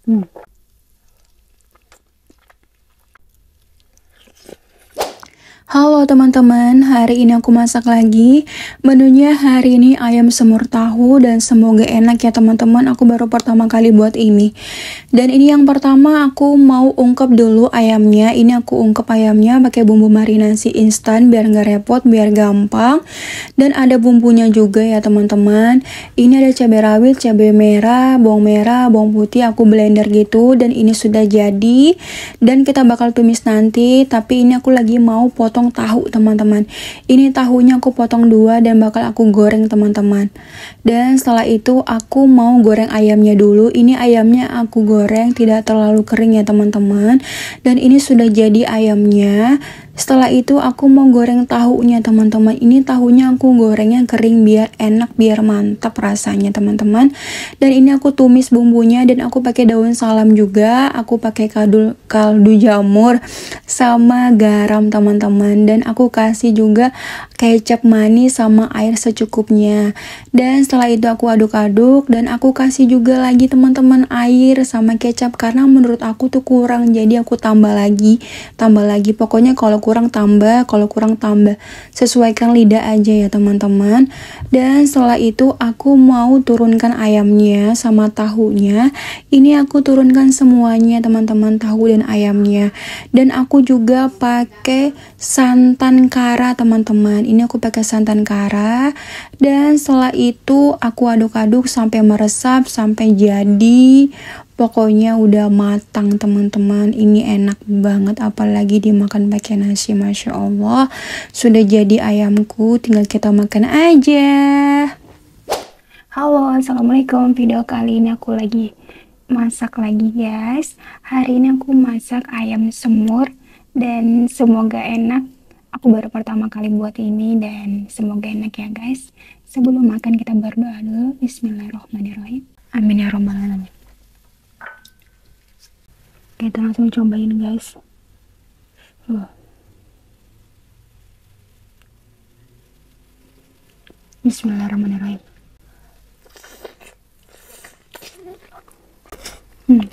Hmm. Halo teman-teman, hari ini aku masak lagi. Menunya hari ini ayam semur tahu dan semoga enak ya teman-teman. Aku baru pertama kali buat ini. Dan ini yang pertama aku mau ungkep dulu ayamnya. Ini aku ungkep ayamnya pakai bumbu marinasi instan biar nggak repot, biar gampang. Dan ada bumbunya juga ya teman-teman. Ini ada cabai rawit, cabai merah, bawang putih aku blender gitu. Dan ini sudah jadi. Dan kita bakal tumis nanti. Tapi ini aku lagi mau potong tahu teman-teman. Ini tahunya aku potong dua dan bakal aku goreng teman-teman. Dan setelah itu aku mau goreng ayamnya dulu. Ini ayamnya aku goreng tidak terlalu kering ya teman-teman. Dan ini sudah jadi ayamnya. Setelah itu aku mau goreng tahunya teman-teman. Ini tahunya aku gorengnya kering biar enak, biar mantap rasanya teman-teman. Dan ini aku tumis bumbunya dan aku pakai daun salam juga. Aku pakai kaldu jamur sama garam teman-teman. Dan aku kasih juga kecap manis sama air secukupnya. Dan setelah itu aku aduk-aduk dan aku kasih juga lagi teman-teman air sama kecap karena menurut aku tuh kurang. Jadi aku tambah lagi. Pokoknya kalau kurang tambah, kalau kurang tambah. Sesuaikan lidah aja ya teman-teman. Dan setelah itu aku mau turunkan ayamnya sama tahunya. Ini aku turunkan semuanya teman-teman, tahu dan ayamnya. Dan aku juga pakai santan kara teman-teman. Ini aku pakai santan kara. Dan setelah itu aku aduk-aduk sampai meresap, sampai jadi. Pokoknya udah matang teman-teman. Ini enak banget apalagi dimakan pakai nasi. Masya Allah. Sudah jadi ayamku, tinggal kita makan aja. Halo, assalamualaikum. Video kali ini aku lagi masak lagi guys. Hari ini aku masak ayam semur dan semoga enak. Aku baru pertama kali buat ini dan semoga enak ya guys. Sebelum makan kita berdoa dulu. Bismillahirrahmanirrahim. Amin ya robbal alamin. Kita langsung cobain guys. Bismillahirrahmanirrahim. Hmm.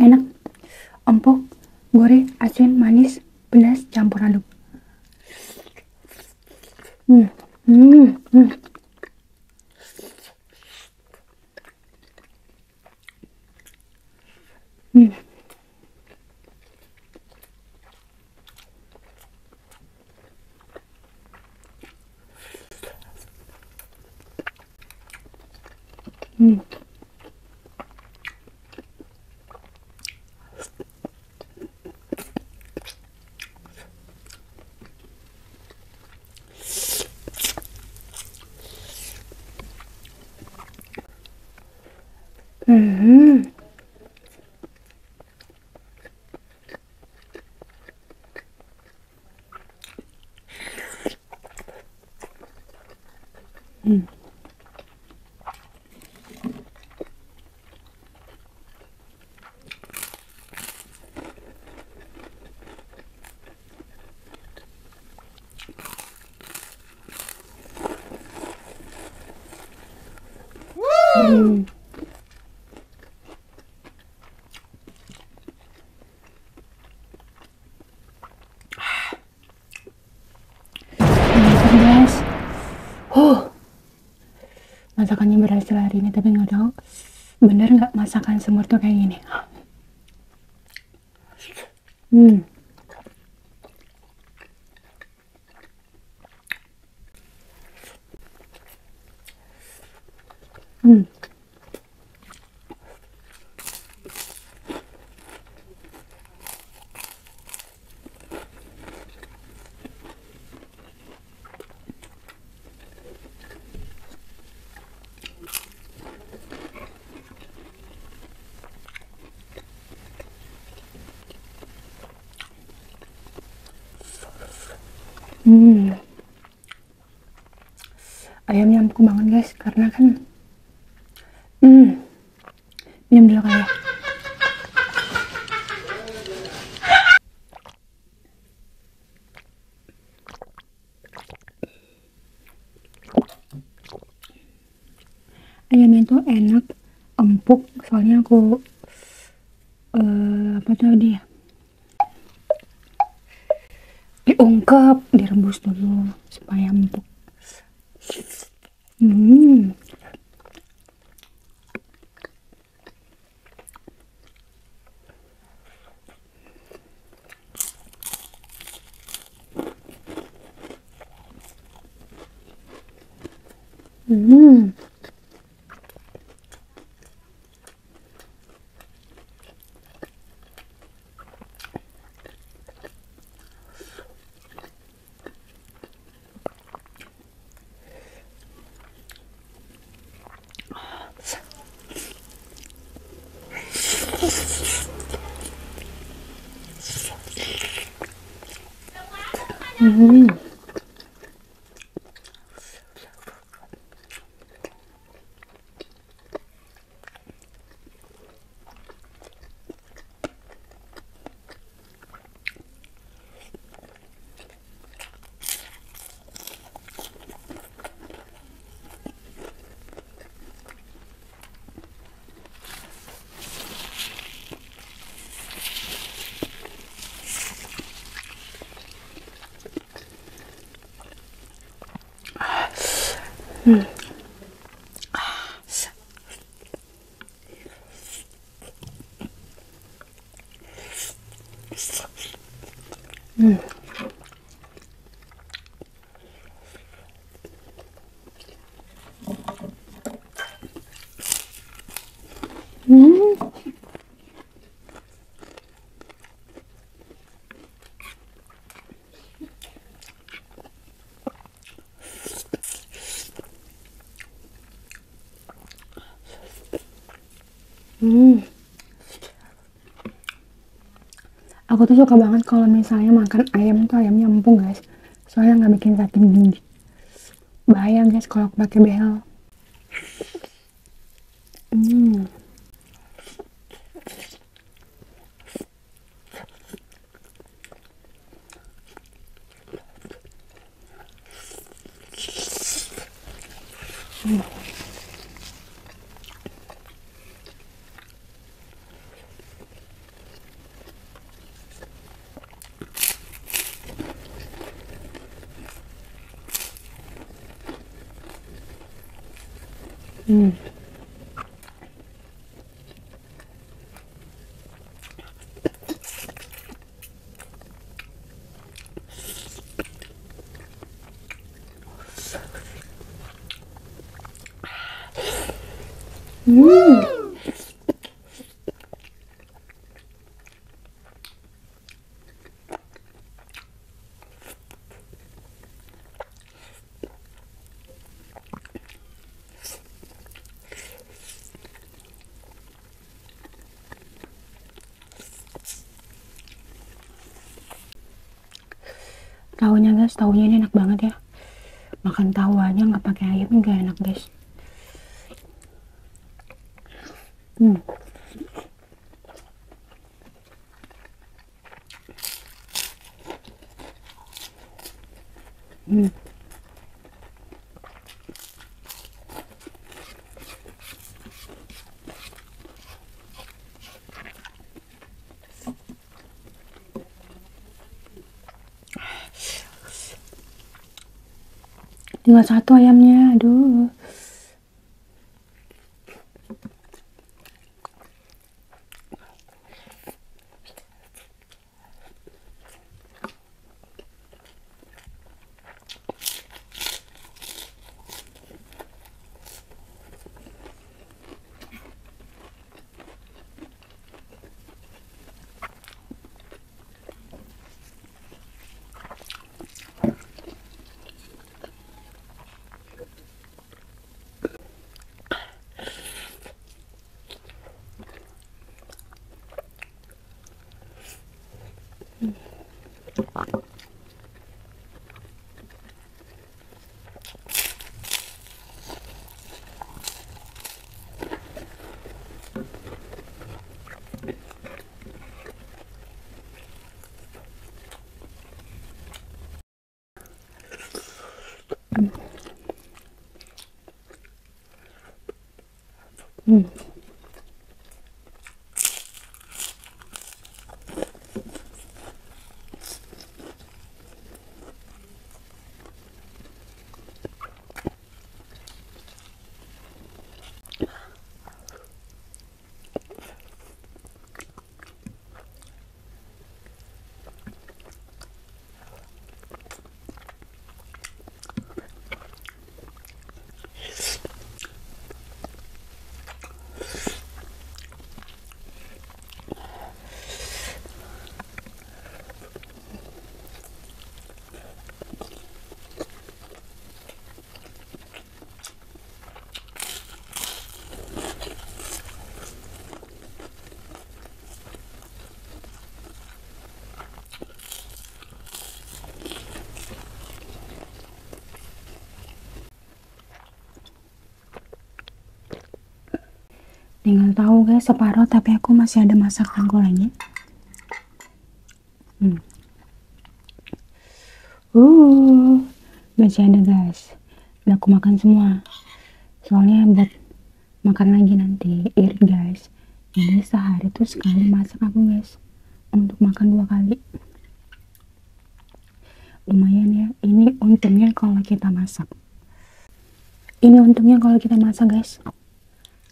Enak, empuk, gurih, asin, manis, pedas, campur aduk. Hmm. Hmm. Hmm. Hmm. Hmm. Hmm. Hmm. Hmm. Mantap guys. Masakannya berhasil hari ini, tapi nggak tahu bener nggak masakan semur tuh kayak gini. Hmm. Hmm. Hmm. Ayamnya empuk banget guys, karena kan minum dulu kali ya. Ayamnya tuh enak, empuk, soalnya aku apa tadi ya, diungkep, direbus dulu supaya empuk. Hmm. Hmm. Hmm. Hmm. Hmm. Aku tuh suka banget kalau misalnya makan ayam tuh ayamnya empuk guys. Soalnya nggak bikin sakit gigi. Bahaya guys kalau aku pakai behel. Hmm. Hmm. Hmm. Tahunya guys, tahunya ini enak banget ya. Makan tahu aja nggak pakai ayam nggak enak guys. Hmm. Hmm. Tinggal satu ayamnya, aduh. Hmm. Tinggal tahu guys, separuh, tapi aku masih ada masakan lagi. Masih ada guys. Udah aku makan semua. Soalnya buat makan lagi nanti, irit guys. Jadi sehari tuh sekali masak aku guys, untuk makan 2 kali. Lumayan ya. Ini untungnya kalau kita masak. Ini untungnya kalau kita masak guys.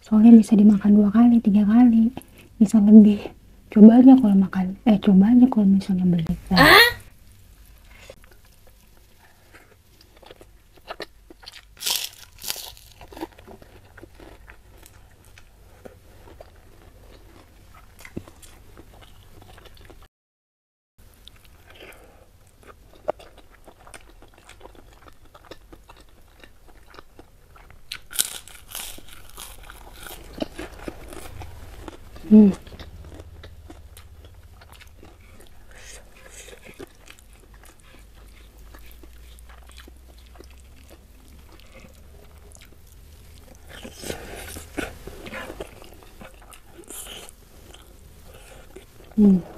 Soalnya bisa dimakan 2 kali, 3 kali, bisa lebih. Coba aja kalau makan, coba aja kalau misalnya beli. Hmm. Hmm.